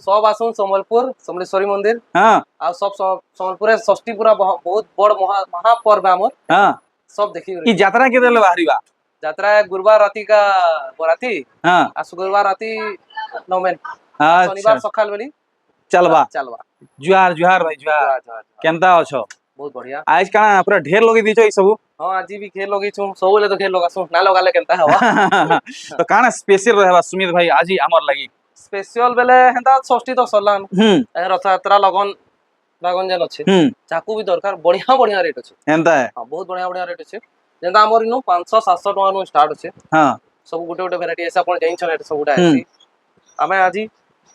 सब आसुन संबलपुर समलेश्वरी मंदिर हाँ आ सब संबलपुर षष्ठी पूरा बहुत बड़ महापर्व हमर हाँ सब देखी कि यात्रा के देले बाहरीबा यात्रा है गुरुवार राती का बराती हाँ आ शुक्रवार राती नौमेन अच्छा शनिवार सकाल बेली चलबा चलवा जुहार जुहार भाई जुहार जुहार, जुहार, जुहार। केनता अछो बहुत बढ़िया आज काना पूरा ढेर लोगे दिछो ई सब हाँ आज भी खेल लोगी छु सबले तो खेल लोगा छु ना लगाले केनता हवा तो काना स्पेशल रहबा सुमित भाई आज ही हमर लगी स्पेशल बेले हेंता षष्ठी तो सरलान रथ यात्रा लगन लगन जन अछि चाकू भी दरकार बढ़िया बढ़िया रेट अछि एंता है हां बहुत बढ़िया बढ़िया रेट अछि जेंता हमर इनो 500 700 टका नु स्टार्ट अछि हां सब गुटे गुटे वैरायटी ऐसा कोन जाइन छ सब गुटा अछि हमें आज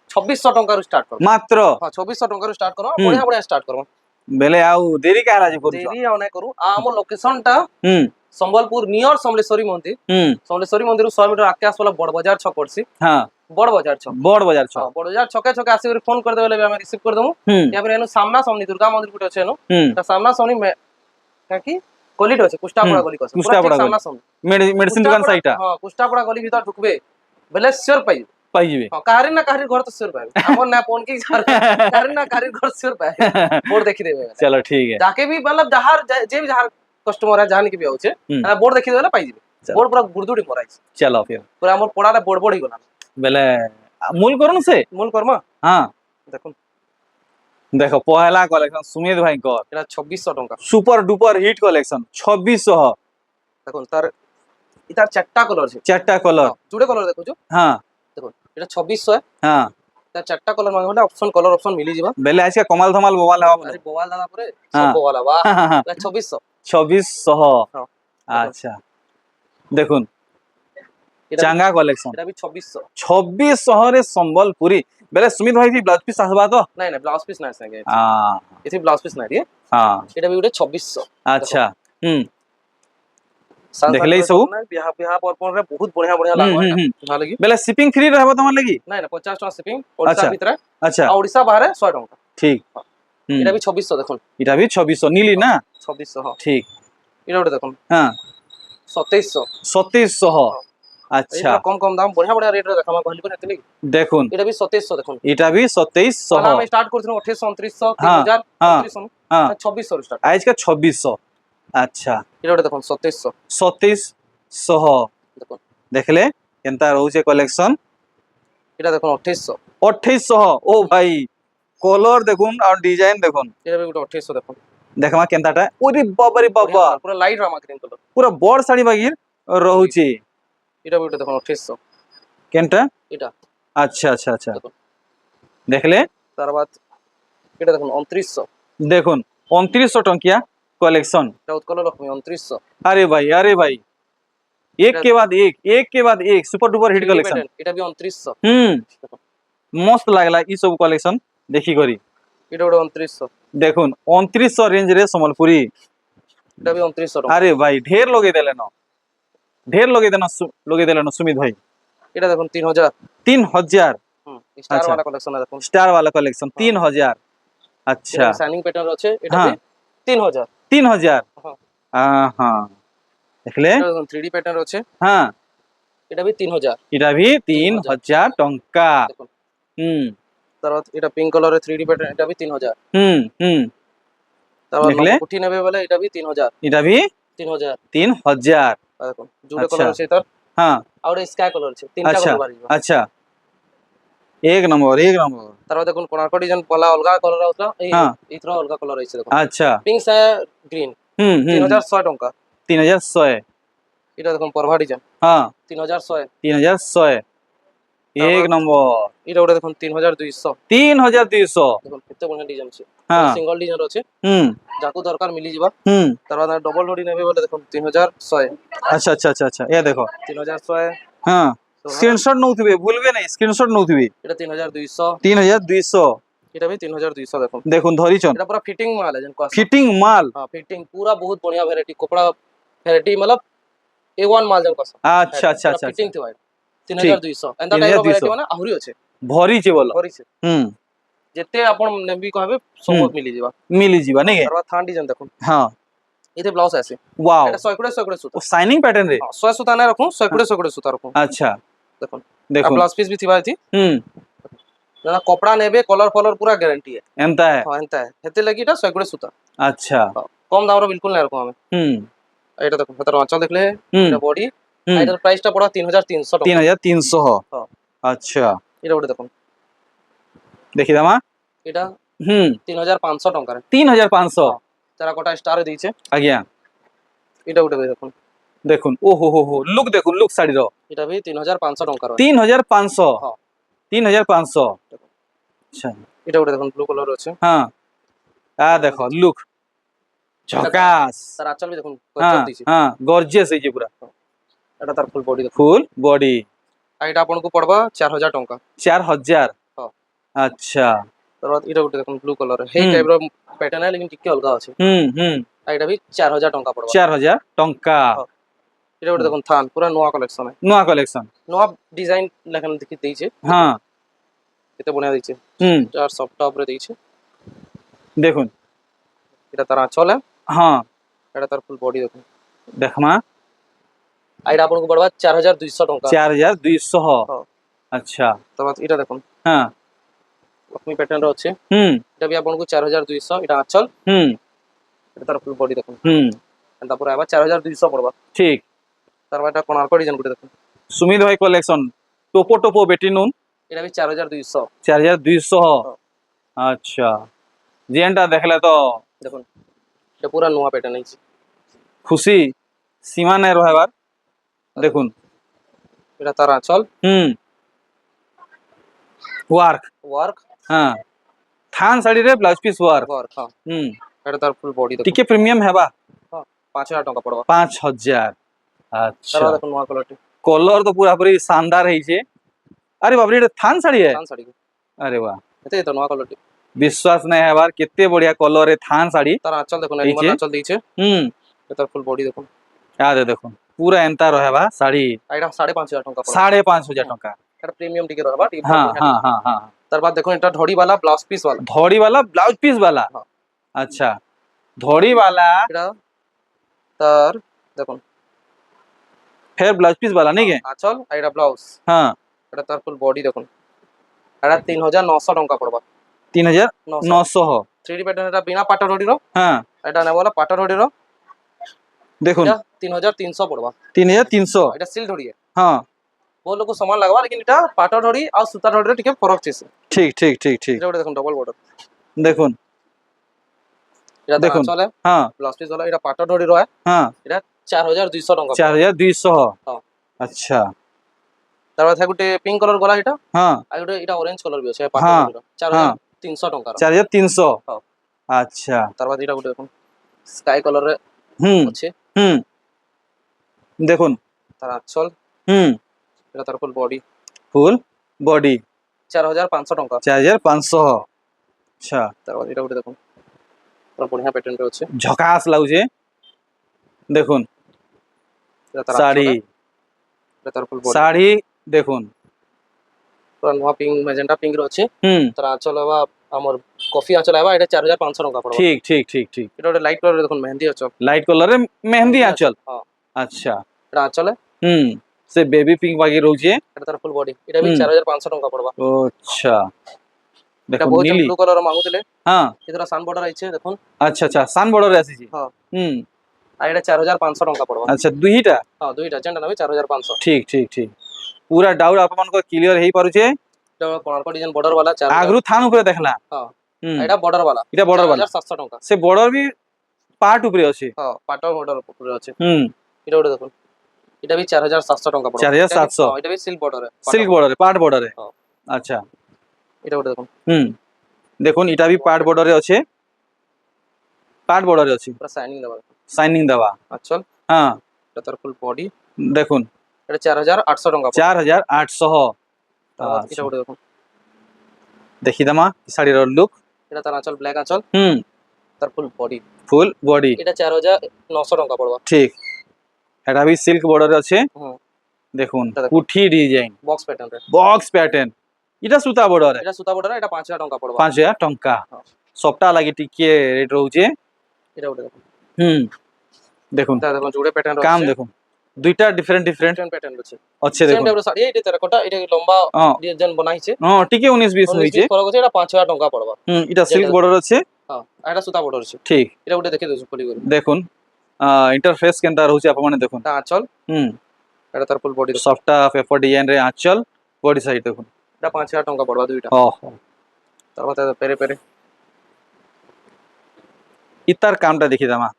2600 टका रू स्टार्ट करो मात्र हां 2600 टका रू स्टार्ट करो बढ़िया बढ़िया स्टार्ट करो बेले आउ देरी काला जी करू देरी आ नै करू आ हमर लोकेशन टा संबलपुर नियर समलेश्वरी मंदिर 100 मीटर आकाश वाला बड़ बाजार छक पड़सी हां बड़ बाजार छक हां बड़ बाजार छके छके आसी फोन कर देबे हम रिसीव कर दमु या फिर एनु सामना सामनी दुर्गा मंदिर गुटे छै नु त सामना सामनी में का की गली छै कुष्टापड़ा गली कस पूरा ठीक सामना सामनी मेडिसिन दुकान साइटा हां कुष्टापड़ा गली भीतर ढुकबे बेले श्योर पाई पाइबे हां काहरी ना काहरी घर तो श्योर पाए हमर ना फोन की काहरी ना काहरी घर श्योर पाए बोर्ड देखि देबे चलो ठीक है जाके भी मतलब जहार जे भी जहार कस्टमर है जहान के भी आउछे बोर्ड देखि देला पाई जेबे बोर्ड पूरा गुरदुडी मराई चलो फिर पूरा हमर पड़ारे बोर्ड बोर्ड ही गला बेले मूल करूँ से मूल कर्मा हाँ देखो देखो पहला कलेक्शन सुमित भाई को एटा 2600 टका सुपर डुपर हिट कलेक्शन 2600 देखो तार इतार चारटा कलर छे चारटा कलर जुड़े कलर देखो जो हां देखो एटा 2600 है हां तार चारटा कलर मांगे ऑप्शन कलर ऑप्शन मिली जीवा बेले आज के कमाल धमाल बोवाल हवा अरे बोवाल दादा पूरे सब बोवाल वाह एटा 2600 2600 हां अच्छा देखुन चांगा कलेक्शन एटा भी 2600 2600 रे संबलपुरी बेले सुमित भाई जी ब्लाउज पीस आसबा तो नहीं नहीं ब्लाउज पीस ना संगे हां इथे ब्लाउज पीस ना दिए हां एटा भी उडे 2600 अच्छा देख ले सब बिहा बिहा पर रे बहुत बढ़िया बढ़िया लागो ना लगी बेले शिपिंग फ्री रहबो तमन लगी नहीं नहीं 50 टका शिपिंग ओडिसा भीतर अच्छा ओडिसा बाहर 100 टका ठीक एटा भी 2600 देखो एटा भी 2600 नीली ना 2600 हां ठीक एटा उडे देखो हां 2700 2700 अच्छा कम कम दाम बढ़िया बढ़िया रेट रे देखा कहली पर एतली देखुन एटा भी 2700 देखो एटा भी 2700 पहला हम स्टार्ट करथनो 2800 2900 3000 हां 2600 स्टार्ट आज का 2600 अच्छा एटा उडे देखो 2700 2700 देखो देखले केनता रहउचे कलेक्शन एटा देखो 2800 2800 ओ भाई कलर देखुन और डिजाइन देखुन एटा भी 2800 देखो देखमा केनताटा ओरे बाबा रे बाबा पूरा लाइट रामा ग्रीन कलर पूरा बड़ साड़ी बागिर रहउचे एटा भी देखो 2800 केनता एटा अच्छा अच्छा अच्छा देखले तार बाद एटा देखो 2900 देखुन 2900 टंकिया कलेक्शन एटा उत्कल लक्ष्मी 2900 अरे भाई एक के बाद एक सुपर डुपर हिट कलेक्शन एटा भी 2900 मस्त लागला ई सब कलेक्शन देखी करी एटा 2900 देखुन 2900 रेंज रे संबलपुरी एटा भी 2900 अरे भाई ढेर लोगे देना सुमित भाई एटा देखो 3000 3000 स्टार वाला कलेक्शन देखो स्टार वाला कलेक्शन 3000 अच्छा शाइनिंग पैटर्न আছে এটা भी 3000 3000 हां हां देखले এটা 3D पैटर्न আছে हां এটা भी 3000 এটা भी 3000 टंका দেখুন তারপর এটা পিঙ্ক কালারের 3D पैटर्न এটা भी 3000 তারপর নবকুঠি নেবে বলে এটা भी 3000 এটা भी 3000 3000 দেখুন জুড়ে কালার আছে তার हां আর স্কাই কালার আছে তিনটা কালার বাড়িবে अच्छा एक नंबर তারপর দেখুন কোনারকো ডিজাইন পলা অলগা কালার আছে এই ইতরা অলগা কালার আছে দেখুন अच्छा পিঙ্ক সে গ্রিন 3100 টাকা 3100 এটা দেখুন পরভা ডিজাইন हां 3100 एक नंबर এটা ওটা দেখুন 3200 দেখুন কত বড় ডিজাইন আছে সিঙ্গেল ডিজাইন আছে যাকু দরকার মিলি যাবা তারপর ডবল ডোরি নেবে বলে দেখুন 3100 अच्छा अच्छा अच्छा अच्छा ये देखो 3100 हां स्क्रीनशॉट नउथिबे भूलबे नहीं स्क्रीनशॉट नउथिबे এটা 3200 এটা भी 3200 দেখুন দেখুন ধরিছন এটা পুরো ফিটিং মাল है जन को फिटिंग माल हां फिटिंग पूरा बहुत बढ़िया वैरायटी कपड़ा वैरायटी मतलब A1 माल जन को अच्छा अच्छा अच्छा फिटिंग थी 3200 एंदा टाइप ऑफ वैरायटी माने आहुरी আছে भरी छे बोलो भरी छे जेते आपण नेबी कहबे सब मिली जीवा नहीं है थान डिजाइन देखो हां इथे ब्लाउज আছে वाओ এটা 100 সুতা शाइनिंग पैटर्न रे 100 সুতা না রাখুন 100 সুতা রাখুন अच्छा দেখুন দেখুন ब्लाउज पीस भी थिबा थी ना कपड़ा नेबे कलर फलर पूरा गारंटी है एंता है हां एंता है हेते लगी एटा 100 गुड़े सूता अच्छा हाँ, कम दाम रो बिल्कुल नहीं रखो हमें এটা দেখুন হাতের আঁচল দেখলে এটা বডি এটার প্রাইসটা পড়া 3300 টাকা 3300 হ্যাঁ अच्छा এটা ওটা দেখুন देखी दामा এটা 3500 টাকা 3500 টেরাকোটা স্টার দিয়েছে आज्ञा এটা ওটা দেখুন দেখুন ओहो हो लुक देखुन लुक साड़ी रो এটা भी 3500 টাকা 3500 হ্যাঁ 3500 अच्छा এটা ওটা দেখুন ব্লু কালার আছে हाँ आ देखो लुक झकास তার আঁচল भी দেখুন हाँ গজব দিয়েছে हाँ गॉर्जियस है ये पूरा এটা তার ফুল বডি দেখুন फुल बॉडी আর এটা আপনাকে পড়বা 4000 টাকা 4000 हाँ अच्छा তারপর এটা ওটা দেখুন ব্লু কালার এই টাইপ র প্যাটার্ন है लेकिन টিকে অলগা আছে আর এটা भी 4000 টাকা পড়বা 4000 टंका এটা ওটা দেখুন থান পুরো নয়া কালেকশন है नुआ कलेक्शन নয়া ডিজাইন লেখান দেখি দিয়েছে हाँ এতে বনা দিয়েছে আর সব টপ রে দিয়েছে দেখুন এটা তার আঁচল है हाँ এটা তার ফুল বডি দেখুন देखमा আর এটা আপনাকে পড়বা 4200 টাকা 4200 हाँ। अच्छा তারপর এটা দেখুন हाँ লক্ষ্মী প্যাটার্ন র আছে এটা भी আপনাকে 4200 এটা আঁচল এটা তার ফুল বডি দেখুন তারপরে আবার 4200 পড়বা ठीक তারপর এটা কোনার্ক ডিজাইন করে দেখুন सुमित भाई कलेक्शन टोपो टोपो बेटी नुन এটা भी 4200 4200 अच्छा जेनटा देखले तो দেখুন এটা পুরো নয়া প্যাটার্ন আছে खुशी सीमा नहीं रहबार देखुन এটা তার আঁচল वर्क ওয়ার্ক हाँ थान साड़ी रे ब्लाउज पीस वर्क ওয়ার্ক হ্যাঁ এটা তার ফুল বডি দেখুন टिके प्रीमियम हेबा হ্যাঁ 5000 টাকা পড়বা 5000 अच्छा তারপর দেখুন নয়া কালারটি कलर तो पूरा पूरी शानदार है छे अरे बाप रे ये थान साड़ी है থান শাড়ি अरे वाह এতে তো নয়া কালারটি विश्वास नहीं है बार कितने बढ़िया कलर है थान साड़ी তার আঁচল দেখুন এনিমাল আঁচল দিয়েছে এটা তার ফুল বডি দেখুন याद है देखो पूरा एंता रहबा साड़ी আর এটা 5500 টাকা পড়বা 5500 टका এটা প্রিমিয়াম টিকে রহবা টিকে हाँ हाँ हाँ हाँ তারপর দেখুন এটা ধড়ি वाला ব্লাউজ পিস वाला धोड़ी वाला ब्लाउज पीस वाला हाँ। अच्छा धोड़ी वाला এটা তার দেখুন फिर ब्लाउज पीस वाला नहीं के আঁচল আর এটা ব্লাউজ हाँ এটা তার ফুল বডি দেখুন এটা 3900 টাকা পড়বা 3900 3D প্যাটার্ন এটা বিনা পাটা ধড়ির हाँ এটা নেব বলা পাটা ধড়ির देखो এটা 3300 পড়বা 3300 এটা সিল ধড়ি हाँ वो लोग को समान लगवा लेकिन এটা পাটা ধড়ি আর সুতা ধড়ির টিকে ফরক আছে ठीक ठीक ठीक ठीक এটা ওটা দেখুন ডাবল বর্ডার देखो এটা দেখুন। দেখুন চলে हाँ ব্লাউজ পিস वाला এটা পাটা ধড়ি রয় हाँ এটা 4200 টাকা 4200 हाँ। अच्छा তারপর থাকে ଗୋଟେ পিঙ্ক কালার গলা এটা हाँ আর ଗୋଟେ এটা অরেঞ্জ কালার বি আছে পাটা हाँ। ধড়ির 4300 টাকা 4300 हाँ। अच्छा তারপর এটা ଗୋଟେ দেখুন স্কাই কালার রে আছে देखो তার আঁচল এটা তার ফুল বডি फुल बॉडी 4500 টাকা 4500 अच्छा তারপর এটা ଗୋଟେ দেখুন পুরো বঢ়িয়া প্যাটার্ন রে আছে झकास लाଗୁছে দেখুন এটা তার শাড়ি এটা তার ফুল বডি শাড়ি দেখুন পুরো নয়া পিঙ্ক ম্যাজেন্টা পিঙ্ক রে আছে তার আঁচল হবা আমার কফি আঁচল হবা এটা 4500 টাকা পড়বা ठीक ठीक ठीक ठीक এটা একটা লাইট কালার দেখুন মেহেন্দি আঁচল लाइट कलर रे मेहंदी आंचल হ্যাঁ अच्छा এটা আঁচল से बेबी पिंक बाकी রହୁছে এটা তার ফুল বডি এটা भी 4500 টাকা পড়বা अच्छा এটা देखो বহুত नीली ব্লু কালার মাগুতলে हाँ এটার সান বর্ডার আছে দেখুন अच्छा अच्छा सान बॉर्डर आसी হ্যাঁ আর এটা 4500 টাকা পড়বা अच्छा दुईटा হ্যাঁ দুইটা যেটা নামে 4500 ठीक ठीक ठीक पूरा डाउट आपन को क्लियर हेई पारुछे এটা কোনার্ক ডিজাইন বর্ডার वाला 4000 आगरु थान ऊपर देखला হ্যাঁ এটা বর্ডার वाला এটা বর্ডার वाला 700 টাকা से बॉर्डर भी पार्ट ऊपर আছে হ্যাঁ পাটা বর্ডার উপরে আছে এটা ওটা দেখুন এটা भी 4700 টাকা পড়বে 4700 এটা भी সিল্ক বর্ডারে सिल्क बॉर्डर पार्ट बॉर्डर है हाँ। अच्छा এটা ওটা দেখুন দেখুন এটা भी पार्ट बॉर्डर আছে पार्ट बॉर्डर আছে পুরো শাইনিং দেওয়া শাইনিং দেওয়া আচ্ছা হ্যাঁ এটা তার ফুল বডি দেখুন এটা 4800 টাকা পড়বে 4800 তারপর এটা ওটা দেখুন দেখি দামা শাড়ির লুক এটা তার আঁচল ব্ল্যাক আঁচল তার ফুল বডি ফুল বডি এটা 4900 টাকা পড়বে ঠিক এটা भी सिल्क बॉर्डर আছে দেখুন এটা দেখুন। কুঠি ডিজাইন বক্স প্যাটার্ন রে বক্স প্যাটার্ন এটা সুতা বর্ডর এটা সুতা বর্ডার এটা 5000 টাকা পড়বে 5000 টঙ্কা হ্যাঁ। সবটা লাগি টিকে রেট রହୁছে এটা ওটা দেখুন দেখুন এটা দেখুন জুড়ে প্যাটার্ন কাম আছে দেখুন দুইটা ডিফরেন্ট ডিফরেন্ট ডিফরেন্ট প্যাটার্ন আছে আছে সেম দেখুন টাইপর শাড়ি এইটা তেরাকোটা এটা লম্বা হ্যাঁ ডিজাইন বনাইছে হ্যাঁ ଟିକେ 19-20 হইছে ফরক আছে এটা 5000 টଙ୍କା পড়বা এটা সিল্ক বর্ডার আছে হ্যাঁ এটা সুতা বর্ডর আছে ঠিক এটা গোটে দেখে দেছো খুলি করে দেখুন ইন্টারফেস কেনতা রହୁଛି ଆପଣ ମାନେ দেখুন এটা আঁচল হুম এটা তার ফুল বডি সফটা পেপর ডিজাইন রে আঁচল বডি সাইড দেখুন এটা 5000 টଙ୍କା পড়বা দুইটা তারপর পেরে পেরে ইতার কামটা দেখি দামা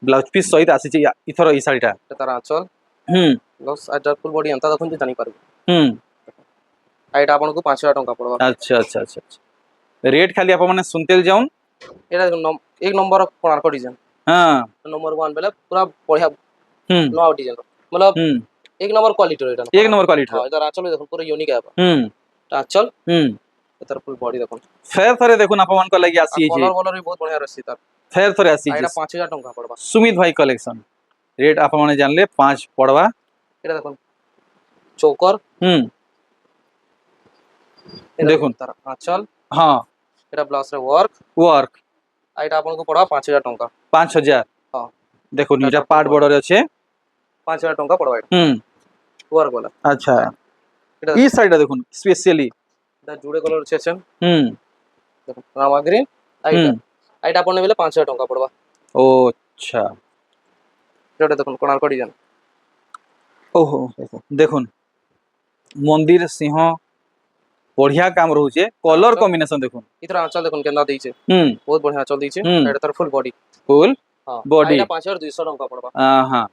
ব্লাউজ পিস সহিত আসিছে ইথর এই শাড়িটা এটা তার আঁচল হুম লস আর তার ফুল বডি এন্তা দেখুন যে জানি পারবে হুম আর এটা আপনাকে 5000 টଙ୍କା পড়বা আচ্ছা আচ্ছা আচ্ছা আচ্ছা রেট খালি আপন মানে শুনতে যাউন এটা এক নম্বর কোণার্ক ডিজাইন হ্যাঁ नंबर 1 बेला पूरा बढ़िया হুম नवा डिजाइन मतलब হুম एक नंबर क्वालिटी रो এটা এক নম্বর কোয়ালিটি हां इधर आंचल देखो पूरा यूनिक है হুম आंचल হুম इधर फुल बॉडी देखो ফের থরে দেখুন আপন মান লাগি আসি এই कलर वलर भी बहुत बढ़िया रसी तार ফের থরে আসি এটা 5000 টাকা পড়বা সুমিত ভাই কালেকশন রেট আপন মানে জানলে 5 পড়বা এটা দেখুন চোকর হুম দেখুন তার আঁচল হ্যাঁ এটা ব্লাউজ রে ওয়ার্ক ওয়ার্ক আর এটা আপনাকে পড়বা 5000 টাকা 5000 হ্যাঁ দেখুন এটা পার্ট বর্ডার আছে 5000 টাকা পড়বা এটা হুম ওয়ার্ক वाला আচ্ছা এটা এই সাইডটা দেখুন স্পেশালি এটা জুড়ে কলর আছে হুম দেখুন রামা গ্রিন হুম আর এটা আপনি বেলে 5000 টাকা পড়বা ও আচ্ছা এটা দেখুন কোণার্ক ডিজাইন ওহো দেখুন মন্দির সিংহ বঢ়িয়া কাম রହୁছে কলর কম্বিনেশন দেখুন इधर आंचल देखो केंदा दीचे হুম बहुत बढ़िया आंचल दीचे हम्म। এটা তার ফুল বডি ফুল हां Body। এটা 5200 টাকা পড়বা হ্যাঁ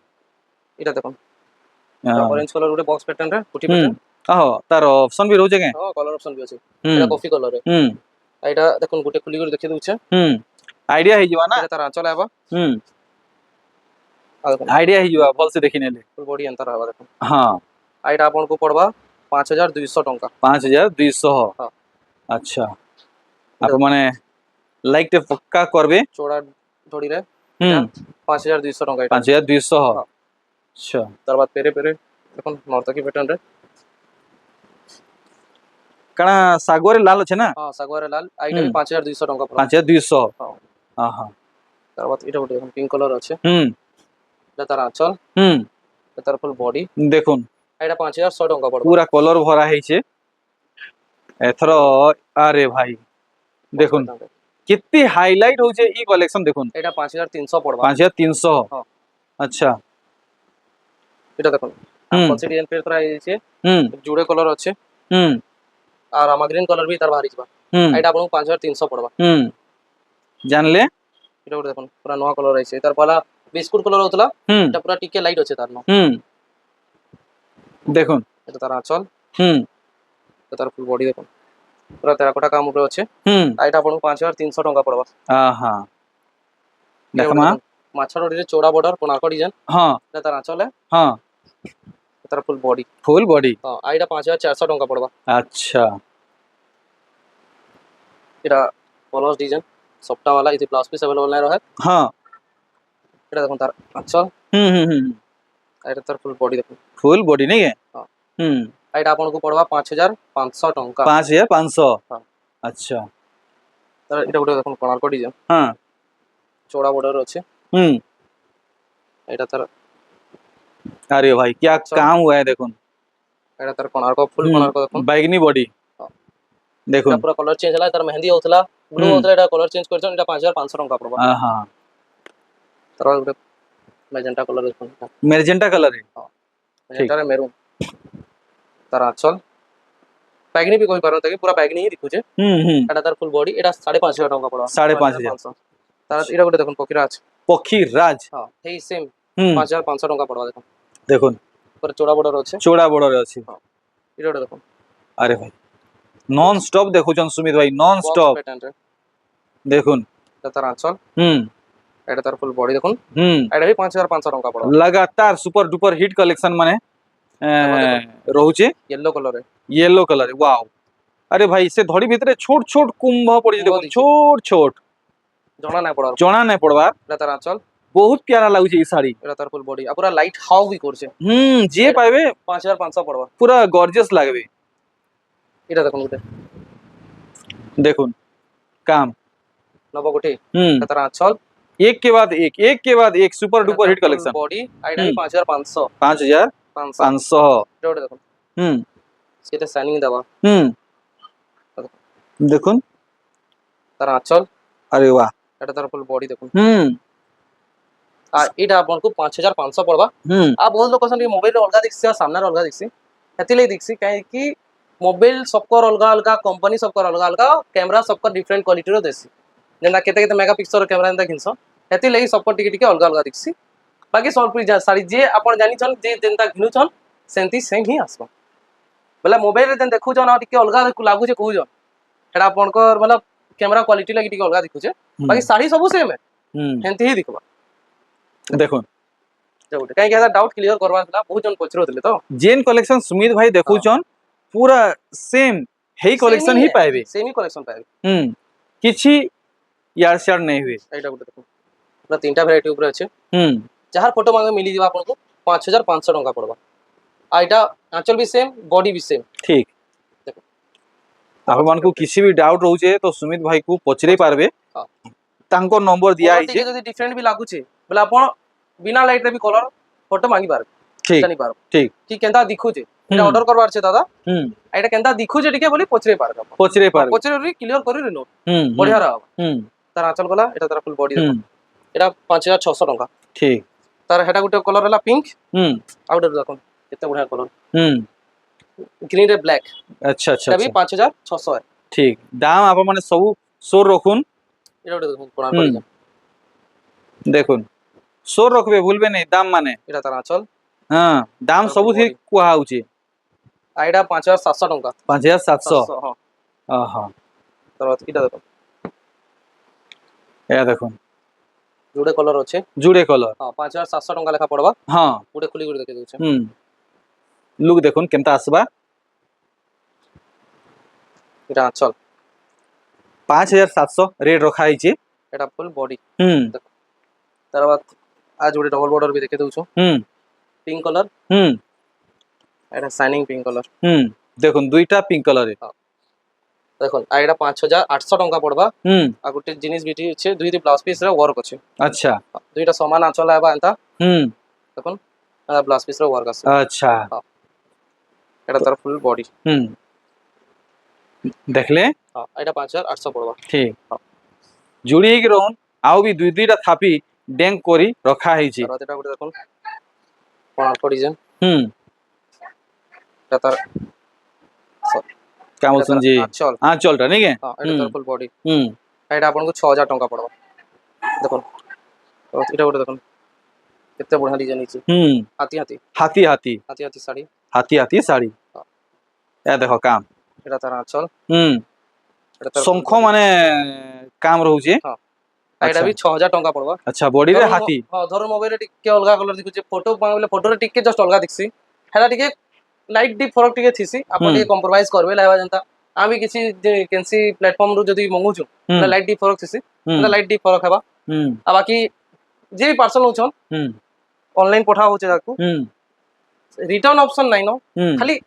এটা দেখুন ऑरेंज कलर गोटे बॉक्स पैटर्न रे पुटी হুম पैटर्न আহ তার অপশন বি রହୁছে কে हां कलर ऑप्शन भी আছে হুম এটা কফি কলর রে হুম এটা দেখুন গোটে খুলি করে দেখি দউছে হুম আইডিয়া হই যাবা না এটা তার আঁচল আবা হুম আর দেখুন আইডিয়া হই যাবা ভাল সে দেখি নেলে ফুল বডি अंतर আবা দেখুন হ্যাঁ আর এটা আপনাকে পড়বা 5200 টাকা 5200 হ্যাঁ আচ্ছা আপন মানে লাইকটা পক্কা করবে চোড়া ধড়ি রে হুম 5200 টাকা এটা 5200 হ্যাঁ। আচ্ছা তারপর পেরে পেরে দেখুন নর্তকি প্যাটার্ন রে কারণ সাগরে লাল আছে না हां সাগরে লাল আর এটা 5200 টাকা পড়বা 5200 হ্যাঁ হ্যাঁ তারপর এটা গোটে দেখুন পিঙ্ক কালার আছে হুম এটা তার আঁচল হুম এটা তার ফুল বডি দেখুন আর এটা 5100 টাকা পড়বা পুরা কলর ভরা হয়েছে এথর আরে ভাই দেখুন কিতনি হাইলাইট হচ্ছে এই কালেকশন দেখুন এটা 5300 পড়বা 5300 হ্যাঁ। আচ্ছা এটা দেখুন হুম কনসি ডিজাইন পের করা হয়েছে হুম জুড়ে কলর আছে হুম আর রামা গ্রিন কলর भी তার বাহারি যাবা হুম এটা আপনাকে 5300 পড়বা হুম জানলে এটা গোটে দেখুন পুরা নয়া কলর আছে তার পলা বিস্কুট কলর হতলা হুম এটা পুরা টিকে লাইট আছে তার ন হুম দেখুন এটা তার আঁচল হুম এটা তার ফুল বডি দেখুন পুরা তেরাকোটা কাম উপরে আছে হুম আর এটা আপনাকে 5300 টাকা পড়বা আহা দেখমা মাছার ওডিরে চৌড়া বর্ডার কোণার্ক ডিজাইন হ্যাঁ এটা তার আঁচল হ্যাঁ তার ফুল বডি ফুল বডি হ্যাঁ আর এটা 5400 টাকা পড়বা আচ্ছা এটা পলস ডিজাইন সফটা वाला इथे ब्लाउज पीस अवेलेबल নাই রহে হ্যাঁ এটা দেখুন তার আঁচল হুম হুম হুম আর এটা তার ফুল বডি দেখুন ফুল বডি নেই হ্যাঁ। হুম আর এটা আপনাকে পড়বা 5500 টাকা 5500 হ্যাঁ। আচ্ছা তার এটা গোটে দেখুন কোণার্ক ডিজাইন হ্যাঁ চৌড়া বর্ডার আছে হুম এটা তার अरे भाई क्या काम हुआ है देखुन এটা তার কোণার্ক ফুল কোণার্ক দেখুন बैगनी बॉडी हाँ। देखुन এটা পুরো কলর চেঞ্জ হলা তার মেহেন্দি হউতলা ব্লু হউতলা এটা কলর চেঞ্জ করছন এটা 5500 টাকা পড়বা हाँ তারপর গোটে ম্যাজেন্টা কলর দেখুন मेजेंटा कलर है ম্যাজেন্টা রে মেরুন তার আঁচল बैगनी भी कोई पारो ताकि पूरा बैगनी ही दिखुचे এটা তার ফুল বডি এটা 5500 টাকা পড়বা 5500 তার এটা গোটে দেখুন পকিরাজ पक्षी राज হ্যাঁ এই সেম হুম 5500 টাকা পড়বা দেখুন দেখুন পুরো চৌড়া বর্ডার আছে চোড়া বর্ডার আছে এটা গোটে দেখুন আরে ভাই নন স্টপ দেখুছন সুমিত ভাই নন স্টপ প্যাটার্ন রে দেখুন এটা তার আঁচল হুম এটা তার ফুল বডি দেখুন হুম এটা भी 5500 টাকা পড়বা लगातार सुपर डुपर हिट कलेक्शन माने রହୁছে येलो कलर है येलो कलर वाओ अरे भाई से धड़ी भितरे छोट छोट कुंभ पड़ी देखो दिखे। छोट छोट জনা না পড়ার জনা নাই পড়বার এটা তার আঁচল বহুত প্যারা লাগুছে এই শাড়ি এটা তার ফুল বডি আর পুরা লাইট হাও भी করছে যে পাইবে 5500 পড়বা পুরা গর্জিয়াস লাগবে এটা দেখুন গোটে দেখুন কাম নবগোটি হুম এটা তার আঁচল एक के बाद एक super duper hit collection body আইটা 5500 5500 এটা ওটা দেখুন হুম সেটা সাইনিং দেওয়া হুম দেখুন তার আঁচল अरे वाह এটা তার ফুল বডি দেখুন হুম আর এটা আপনাকে 5500 পড়বা হুম আর বহুত লোক অଛନ୍ତି মোবাইল অলগা দেখছি আর সামনের অলগা দেখছি হেতিলাই দেখছি কাইকি মোবাইল সবকর অলগা অলগা কোম্পানি সবকর অলগা অলগা ক্যামেরা সবকর ডিফরেন্ট ক্वालिटीर দেছি যেটা কেতে কেতে মেগাপিক্সেল ক্যামেরা এন্তা কিনছ হেতিলাই সবকর টিকে টিকে অলগা অলগা দেখছি বাকি সবপুরি সারি যে আপন জানিছন যে যেনতা ঘিনুছন সেন্তি সেম হি আসবা বলে মোবাইল রে দেখুছন আর টিকে অলগা লাগুছে কহুছন এটা আপনকর মানে ক্যামেরা क्वालिटी লাগি টিকে অলগা দেখুছে বাকি শাড়ি সবু সেম হেন্তি হি দেখবা দেখুন कहीं क्या डाउट क्लियर करवा था बहुत जन पचरो तो जेन कलेक्शन सुमित भाई देखुचन पूरा सेम हेई कलेक्शन ही पाइबे सेम ही कलेक्शन पाइबे किछि यार शेयर नहीं हुए एटा गुटे देखो पूरा तीनटा वैरायटी ऊपर আছে जहार फोटो मांगे मिली जीवा आपन को 5500 टका पड़बा आ एटा आंचल भी सेम बॉडी भी सेम ठीक देखो आप मान को किसी भी डाउट रहउचे तो सुमित भाई को पचरे पारबे तांको नंबर दिया है जे जदी डिफरेंट भी लागु छे बोले आपण बिना लाइट रे भी कलर फोटो मांगी पारबे ठीक जानि पारबे ठीक कि केंता दिखु छे एटा ऑर्डर करवार छे दादा एटा केंता दिखु छे टिके बोली पचरे पारबे पचरे री क्लियर करि रे नो बढ़िया रहा तार आंचल गला एटा तार फुल बॉडी एटा 5600 टका ठीक तार हेटा गुटे कलर हला पिंक आउटर देखो कितना बढ़िया कलर ग्रीन रे ब्लैक अच्छा अच्छा तभी 5600 है ठीक दाम आप माने सब सोर रखुन एटा गुटे देखो कोना पड़ी देखुन सोर रखबे भूलबे नहीं दाम माने एटा तार आंचल हां दाम सब थी कुआ होची आइडा 5700 टका 5700 हां आहा तार बात किटा देखो ए देखुन जुड़े कलर अच्छे जुड़े कलर हां 5700 टका लेखा पड़बा हां गुटे खुली गुटे देखे दोछे लुक देखुन केनता आसबा एटा आंचल 5700 रेट रखा आइचे एटा फुल बॉडी तार बाद आज गुटे डबल बॉर्डर भी देखे दोछो पिंक कलर एटा शाइनिंग पिंक कलर देखुन दुईटा पिंक कलर है देखो आइडा 5800 टका पड़बा आ गुटे जिनिस बिटी छे दुईटी ब्लाउज पीस रे वर्क अछि अच्छा दुईटा समान आंचल आबा एंता देखो आ ब्लाउज पीस रे वर्क आसे अच्छा एटा तार फुल बॉडी देखले हां एटा 5800 पड़बा ठीक जुड़ी के रहन आउ भी दुई दुईटा थापी डेंग करी रखा है जी तार एटा गुटे देखो कोना पड़ी जे एटा तार क्या बोलसन जी आंचल आंचलटा नहीं के हां एटा तार फुल बॉडी एटा आपन को 6000 टका पड़बा देखो एटा गुटे देखो कितने बढ़िया डिजाइन अछि हाथी हाथी हाथी हाथी हाथी हाथी साड़ी हाथी हाथी साड़ी ए देखो काम एटा तार आंचल एटा तार शंख माने काम रहउचे हां एटा भी 6000 टका पड़बा अच्छा बॉडी रे हाथी हां धरो मोबाइल रे टिके अलगा कलर दिखुचे फोटो मांगले फोटो रे टिके जस्ट अलगा दिखसी हेला टिके लाइट डी फरक टिके थिसी आपण टिके कंप्रोमाइज करबे लाइबा जनता आमी किसी कैंसी प्लेटफॉर्म रु जदी मंगुछु ना लाइट डी फरक थिसी ना लाइट डी फरक हेबा आ बाकी जे भी पार्सल होछन ऑनलाइन पठा होचे ताकू रिटर्न ऑप्शन नाही नो खाली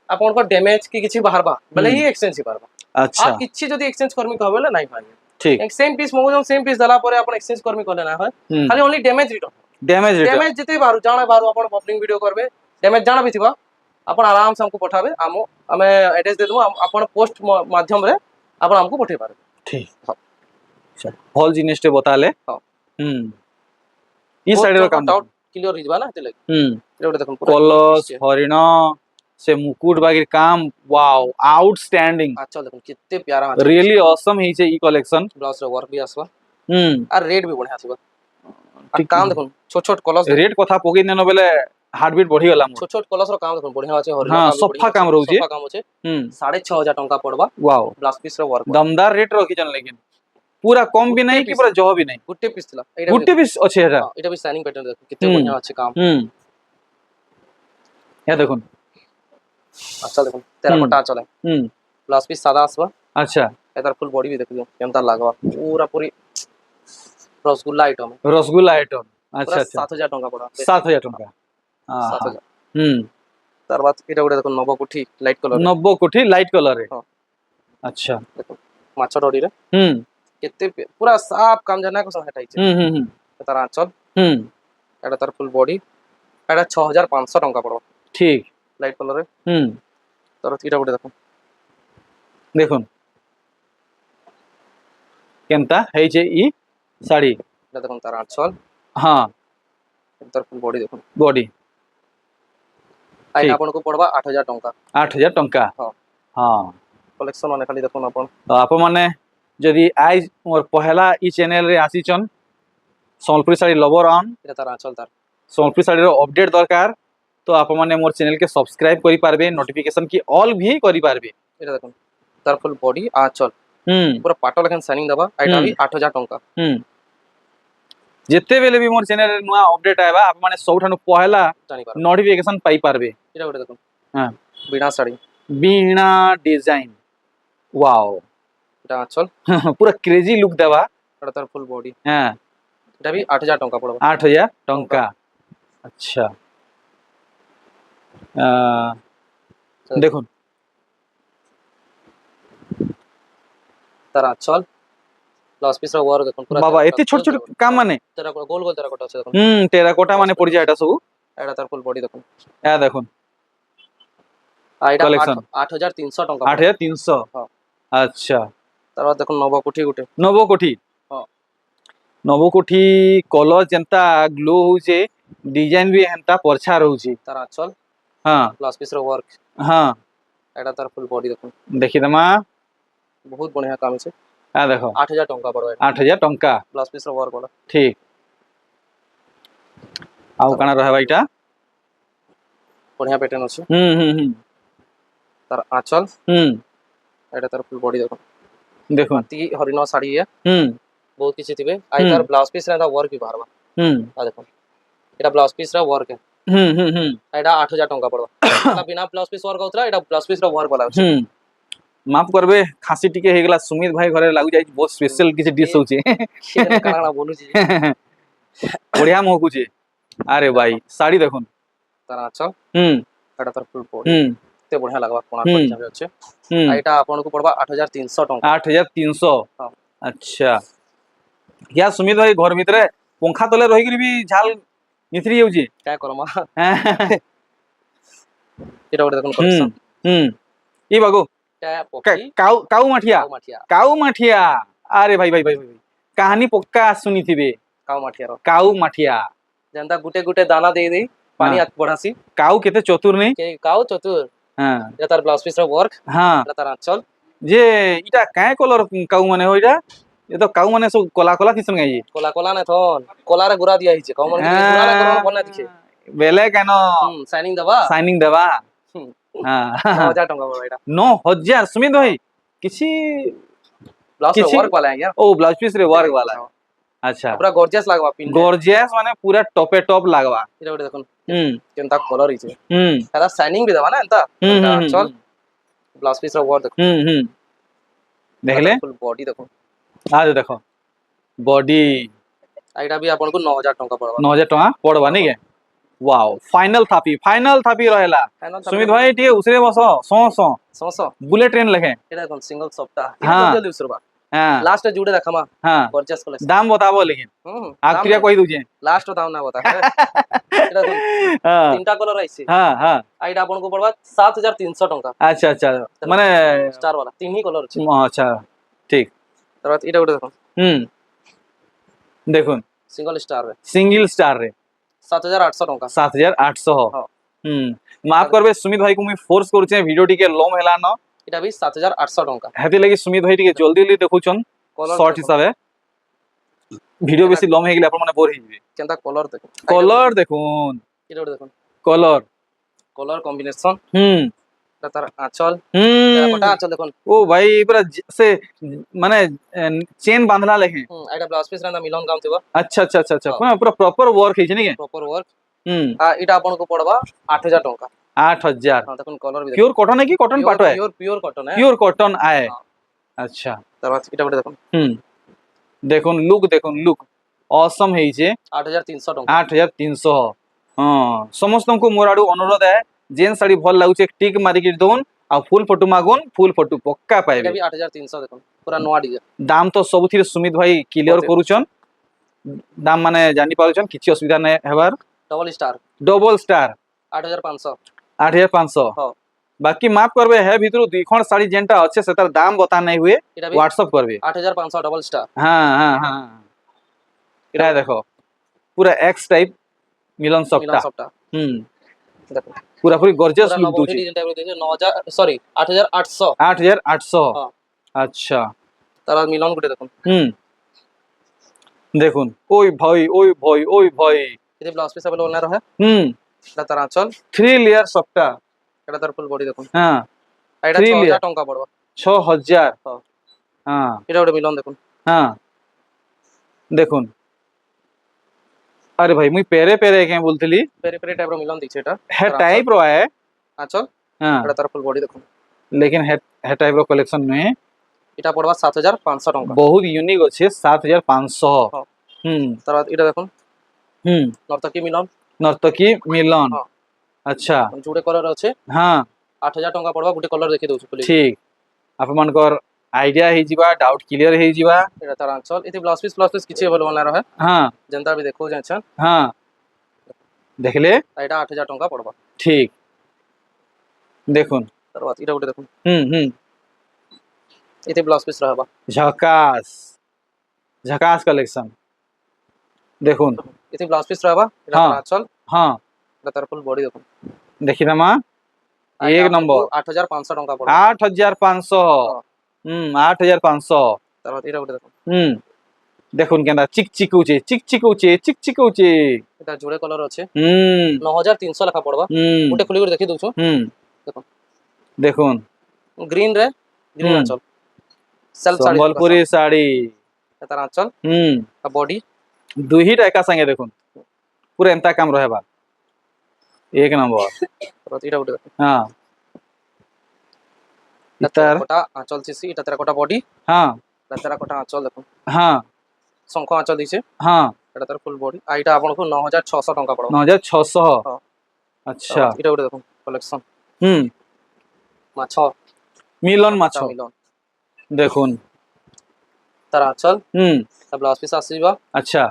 आपण को डैमेज की किछि बाहरबा भले ही एक्सचेंज ही पारबा अच्छा आ किछि जदी एक्सचेंज करमी कहबेले नाही पानी ठीक एक सेम पीस मंगुछन सेम पीस दला परे आपण एक्सचेंज करमी करले ना है खाली ओनली डैमेज रिटर्न डैमेज जते बाहर जाने बाहर आपण पब्लिक वीडियो करबे डैमेज जाना भी थिबा आपण आराम से हमको पठाबे हमें एड्रेस दे देबो आपण पोस्ट माध्यम रे आपण हमको पठे पारे ठीक चल होल जिनिसटे बताले हां ई साइड रो काम डाउट क्लियर हो जबा ना ते लगे एटा देखो कलर्स हरिण से मुकुट बागी काम वाओ आउटस्टैंडिंग अच्छा देखो कितने प्यारा रियली ऑसम ही छे ई कलेक्शन ब्लाउज रे वर्क भी आसबा और रेट भी बढ़िया आसबा आ काम देखो छोट छोट कलर्स रेट कथा पकई नेनो बेले हार्ट बीट बढ़ी गला छोट छोट कलर्स रो काम देखो बढ़िया আছে हरिण हां सफा काम रहउचे सफा काम होचे 6500 टका पड़बा वाओ ब्लाउज पीस रे वर्क दमदार रेट रखी जन लेकिन पूरा कम भी नहीं कि पूरा जह भी नहीं गुट्टे पीस थिला गुट्टे पीस अच्छे है एटा भी शाइनिंग पैटर्न देखो कितने बढ़िया আছে काम या देखो अच्छा देखो टेराकोटा चले ब्लाउज पीस सादा आसबा अच्छा एतार फुल बॉडी भी देखियो केमता लागबा पूरा पूरी रसगुल्ला आइटम अच्छा अच्छा 7000 टका पड़ा 7000 टका 7000 तार बाद एटा गुडे देखो नव कोठी लाइट कलर है अच्छा देखो माछा डोडी रे କେତେ ପୁରା ସାଫ କାମ ଜାନା को हेटा ହେଇଛି ତାର ଆଞ୍ଚଲ ଏଟା ତାର ଫୁଲ ବଡି ଏଟା 6500 ଟଙ୍କା ପଡବ ठीक ଲାଇଟ କଲର ରେ हम्म ତାର ଏଇଟା ଗୋଟେ ଦେଖ देखो केनता है जे ई साड़ी ଏଟା ଦେଖ ତାର ଆଞ୍ଚଲ हाँ ତାର ଫୁଲ ବଡି ଦେଖ बॉडी ଏଇଟା ठीक ଆପଣଙ୍କୁ ପଡବା 8000 ଟଙ୍କା 8000 टंका ହଁ हाँ କଲେକ୍ସନ ମାନେ ଖାଲି ଦେଖୁନ ଆପଣ तो आप माने जदि आज मोर पहला ई चैनल रे आसीचन संबलपुरी साड़ी लवर ऑन ଏଟା ତାର ଆଞ୍ଚଲ ତାର संबलपुरी साड़ी रो अपडेट दरकार तो आप माने मोर चैनल के सब्सक्राइब करि पारबे नोटिफिकेशन की ऑल भी करि पारबे ଏଟା ଦେଖ ତାର ଫୁଲ ବଡି ଆଞ୍ଚଲ ପୁରା ପାଟ ଲେଖାନ ସାଇନିଂ ଦବା ଏଇଟା ବି 8000 ଟଙ୍କା जिते बेले भी मोर चैनल रे नुआ अपडेट आएबा आप माने सबठानु पहला ଜାଣି ପାର नोटिफिकेशन पाई पारबे ଏଟା ଗୋଟେ ଦେଖ हां ବିଣା ଶାଢୀ बीणा डिजाइन वाओ ଏଟା ଆଞ୍ଚଲ पूरा क्रेजी लुक देवा ଏଟା ତାର ଫୁଲ ବଡି हां ଏଟା ବି 8000 ଟଙ୍କା ପଡବ 8000 टंका अच्छा देखो ତାର ଆଞ୍ଚଲ ବ୍ଲାଉଜ ପିସ୍ ର ୱାର୍କ ଦେଖ ପୁରା बाबा एते छोट छोट काम माने तेरा गोल गोल तेरा कोटा আছে দেখুন टेराकोटा माने पड़ जाए एटा सब এটা তার ফুল বডি দেখুন या देखो আর এটা Collection। 8300 টাকা 8300 হ্যাঁ अच्छा তারপর দেখুন নবকুঠি গুটে नवकोठी হ্যাঁ नवकोठी कलर जेंता ग्लो होचे डिजाइन भी हेंता परछा रहउची তার আঁচল हां ব্লাউজ পিস র ওয়ার্ক हां এটা তার ফুল বডি দেখুন देखि दमा বহুত বঢ়িয়া কাম আছে आ देखो 8000 টাকা পড়বে 8000 टंका ব্লাউজ পিস র ওয়ার্ক বলা ठीक आउ काना रहबा इटा বঢ়িয়া প্যাটার্ন আছে তার আঁচল এটা তার ফুল বডি দেখুন देखो তি হরিণ শাড়ি है बहुत কিছু থিবে আই হুম। তার ব্লাউজ পিস র ওয়ার্ক भी বাহারবা आ দেখুন এটা ব্লাউজ পিস র ওয়ার্ক है এটা 8000 টাকা পড়বা এটা বিনা ব্লাউজ পিস ওয়ার্ক হউতরা এটা ব্লাউজ পিস র ওয়ার্ক বলা আছে माफ करबे खासी टिके हे गेला सुमित भाई घरे लागु जाई बहुत स्पेशल किसी डिश होचे সেটা কানা বলুছি बढ़िया महकुचे अरे भाई साड़ी देखुन তার আঁচল এটা তার ফুল বডি তে বঢ়িয়া লাগবা কোনা হুম। হিসাবে আছে আর এটা আপনাকে পড়বা 8300 টাকা 8300 हाँ। अच्छा क्या सुमित भाई घर भितरे पंखा तले रही भी झाल मिथरी जाउची क्या करमा এটা ওটা দেখুন हम्म কলেকশন ई बागो এটা পক্ষী काऊ काऊ माठिया কাউ মাঠিয়া काऊ माठिया अरे भाई भाई भाई भाई कहानी पक्का सुनी थिबे কাউ মাঠিয়ার काऊ माठिया যেনতা গুটে গুটে দানা দেই দেই পানি हाँ। আত বড়াসি काऊ केते चतुर नहीं কে কাউ চতুর हाँ এটা তার ব্লাউজ পিস র ওয়ার্ক हाँ এটা তার আঁচল जे इटा काय कलर काऊ माने हो इटा ये तो काऊ माने सब कला कला किसन गाई কোলা কোলা না থন কোলারে গুড়া দিয়া হইছে কমন গুড়া না করন বনা দিছে बेले केन সাইনিং দবা साइनिंग देवा हाँ 9000 টাকা পড়বা এটা 9000 सुमित भाई किसी ব্লাউজ র किसी- ওয়ার্ক वाला है यार ओ ब्लाउज पीस रे वर्क वाला अच्छा পুরা গর্জিয়াস লাগবা পিন गॉर्जियस माने पूरा टॉपे टॉप लागवा এটা ওটা দেখুন हम्म কেনতা কলর হইছে हम्म এটা সাইনিং भी দেবা না এনতা এটা আঁচল ব্লাউজ পিস র ওয়ার্ক দেখুন देखले ফুল বডি দেখুন आज देखो बॉडी আর এটা भी আপনাকে 9000 টাকা পড়বা 9000 टका पड़वा नहीं के वाओ फाइनल थापी रहेला सुमित भाई टिके उसरे बस सो 100 बुलेट ट्रेन लेखे এটা দেখুন সিঙ্গেল সপ্তাহ हाँ। জলদি উসরবা हां লাস্ট জুড়ে দেখামা हां গর্জিয়াস কলেকশন दाम बताबो लेकिन आखिरिया कहि दूजे লাস্ট দাম না বতা এটা দেখুন हां তিনটা কলর আইছে हां हां আর এটা আপনাকে পড়বা 7300 টাকা अच्छा अच्छा माने স্টার वाला তিনই কলর আছে अच्छा ठीक তারপর এটা ওটা দেখুন देखुन সিঙ্গেল স্টার রে सिंगल स्टार रे 7800 টাকা 7800 हाँ। माफ करबे सुमित भाई को मैं फोर्स करूचे वीडियो टिके लम हेला न এটা भी 7800 টাকা हेती लगी सुमित भाई टिके जल्दी जल्दी देखुचन कलर शॉर्ट देखो। हिसाबे ভিডিও বেশি লম হয়ে গেলে আপনার মানে বোর হয়ে যাবে কেনতা কলর দেখুন কলর দেখুন এটা ওটা দেখুন কলর কলর কম্বিনেশন এটা তার আঁচল টেরাকোটা আঁচল দেখুন ও ভাই পুরা সে মানে চেন বাঁধলা লেখে এটা ব্লাউজ পিস রান্দা মিলন কাম থিবা আচ্ছা আচ্ছা আচ্ছা আচ্ছা हाँ। পুরা প্রপার ওয়ার্ক হইছে নাকি প্রপার ওয়ার্ক আর এটা আপনাকে পড়বা 8000 টাকা 8000 হ্যাঁ দেখুন কলর भी प्योर कॉटन है कि कॉटन पाटो है পিওর কটন है प्योर कॉटन आए हाँ। अच्छा তারপর এটা ওটা দেখুন দেখুন লুক অসম হইছে 8300 টাকা 8300 हाँ समस्त को मोर आडू अनुरोध है जेन साड़ी भल लागुचे टिक मारिक दउन आ फुल फोटो मागुन फुल फोटो पक्का এটা पाइबे ବି 8300 দেখুন পুরা নয়া ডিজাইন दाम तो सबुथिरे सुमित भाई क्लियर मते। करूछन दाम माने जानि पारुछन किछि असुविधा नै हेबार ডবল স্টার डबल स्टार 8500 8500 হ্যাঁ बाकी माफ करबे है भितरु दुई खण साड़ी जेंटा अच्छे से तार दाम बता नहीं हुए এটা বি व्हाट्सएप करबे 8500 ডবল স্টার हाँ हाँ हाँ এটা देखो पूरा एक्स टाइप मिलन মিলন सकता সবটা দেখুন पूरा पूरी गॉर्जियस পুরা लुक নববধি दूची ডিজাইন টাইপের দিয়েছে 9000 সরি 8800 8800 হ্যাঁ अच्छा তার মিলন গুটে দেখুন দেখুন ওই ভাই ওই ভাই ওই ভাই এতে ব্লাউজ পিস अवेलेबल না রহে এটা তার আঁচল 3 लेयर सबटा এটা তার ফুল বডি দেখুন हाँ আর এটা Three 6000 layer। টাকা পড়বা 6000 হ্যাঁ हाँ এটা ওটা মিলন দেখুন हाँ দেখুন अरे भाई मुई पेरे पेरे के बोलतली পেরি পেরি টাইপের মিলন দিছে এটা है टाइप रो है আঁচল हाँ এটা তার ফুল বডি দেখুন लेकिन है टाइप रो कलेक्शन में এটা পড়বা 7500 টাকা बहुत यूनिक अच्छे 7500 हाँ। हम्म তারপর এটা দেখুন हम्म নর্তকী মিলন नर्तकी मिलन हाँ। अच्छा জুড়ে কলর আছে हाँ 8000 টাকা পড়বা গুটি কলর দেখি দউছি খুলি ठीक आपमनकर आइडिया हे जिबा डाउट क्लियर हे जिबा এটা তার আঁচল এতে ব্লাউজ পিস কিছু अवेलेबल না রহে हाँ যেনতা भी দেখো যাচ্ছেন हाँ देखले আর এটা 8000 টাকা পড়বা ठीक দেখুন তারপর এটা ওটা দেখুন हम्म এতে ব্লাউজ পিস রহবা झकास झकास कलेक्शन দেখুন এতে ব্লাউজ পিস রহবা এটা হ্যাঁ। তার আঁচল हाँ এটা তার ফুল বডি দেখুন देखी रमा আর एक এটা नंबर 8500 টাকা পড়বা 8500 8500 তারপর এটা ওটা দেখুন দেখুন কেনটা চিক চিকুচে এটা জুড়ে কলর আছে হুম 9300 লেখা পড়বা হুম গুটি খুলি করে দেখি দউছো হুম দেখুন দেখুন গ্রিন রে গ্রিন হুম। আঁচল সেলফ শাড়ি সম্বলপুরি শাড়ি এটা তার আঁচল আর বডি দুইটা একা সঙ্গে দেখুন পুরো এমতা কাম রহেবা এক নম্বর তারপর এটা ওটা দেখুন হ্যাঁ এটা ইতার তেরাকোটা আঁচল দিছি এটা তেরাকোটা বডি হ্যাঁ এটা তেরাকোটা আঁচল দেখুন হ্যাঁ শঙ্খ আঁচল দিছে হ্যাঁ এটা তার ফুল বডি আর এটা আপনাকে 9600 টাকা পড়বা 9600 হ্যাঁ। আচ্ছা তারপর এটা ওটা দেখুন কালেকশন হুম মাছ মিলন মাছ মিলন দেখুন তার আঁচল হুম তার ব্লাউজ পিস আসিবা আচ্ছা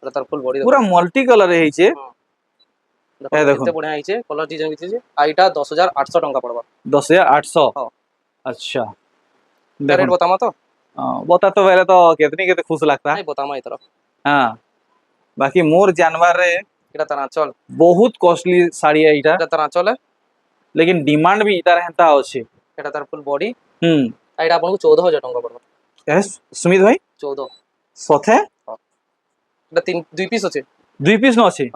এটা তার ফুল বডি পুরা মাল্টি কালার হইছে এই দেখুন দেখুন। এতে বড়িয়া আইছে কলর ডিজাইন দিছে আর এটা 10800 টাকা পড়বা 10800 हाँ। अच्छा রেট देखो बतामा तो बता तो पहले तो कितनी कितने खुश लगता है नहीं बतामा এই तरफ हाँ बाकी मोर जानवर रे এটা তার আঁচল बहुत कॉस्टली साड़ी है इटा এটা তার আঁচল लेकिन डिमांड भी इतार हेंता अच्छे এটা তার ফুল বডি हम्म আর এটা আপনাকে 14000 টাকা পড়বা यस सुमित भाई 14 सथे এটা দুই পিস আছে दुई पीस न अच्छे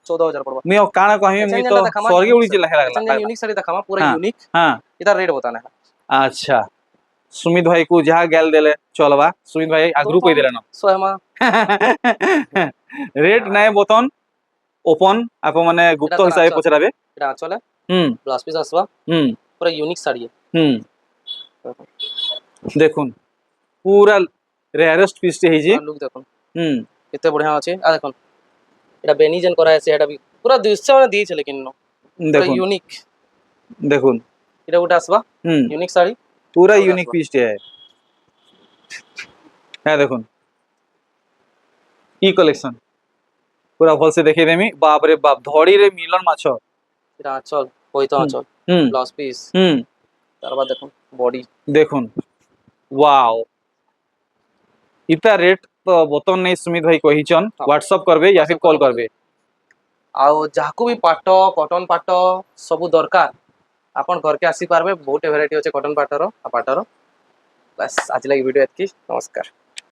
14000 পড়বা मैं अब काना कहि मैं तो स्वर्गे उड़ी चला अच्छा लगला यूनिक साड़ी দেখামা পুরো हाँ। यूनिक हाँ এটা রেট बताना है अच्छा सुमित भाई को जहाँ गेल देले चलबा सुमित भाई आग्रू कोई देले न সোহেমা रेट নাই বতন ওপন আপো মানে গুপ্ত এটা তার হিসাবে আচ্ছা। পছরাবে এটা আঁচলে হুম ব্লাউজ পিস আসবা হুম পুরো यूनिक শাড়ি হুম দেখুন পুরা রেয়ারেস্ট পিসটি হইছে লুক দেখুন হুম কেতে বড়িয়া আছে আর দেখুন এটা বেনিজেন করা আছে এটা भी পুরো দৃশ্য মানে দিয়েছে लेकिन পুরো দেখুন यूनिक দেখুন এটা ওটা আসবা হুম यूनिक শাড়ি पूरा और यूनिक आसवा। पीस है হ্যাঁ দেখুন ই কলেকশন পুরা ভলসে দেখে দেমি বাপ রে বাপ ধড়ি রে মিলন মাছ এটা আঁচল ওই তো আঁচল হুম ব্লাউজ পিস হুম তারপর দেখুন বডি দেখুন ওয়াও ইতা রেট তো বতন নেই সুমিত ভাই কহিছন हाँ। व्हाट्सएप करबे या फिर कॉल करबे ଆଉ ଯାହାକୁ ବି ପାଟ କଟନ ପାଟ ସବୁ ଦରକାର ଆପଣ ଘରକେ ଆସିପାରବେ ବହୁତ ଭେରାଇଟି ଅଛି କଟନ ପାଟର ଆଉ ପାଟର ବାସ୍ ଆଜି ଲାଗି ଭିଡ଼ିଓ ଏତିକି ନମସ୍କାର।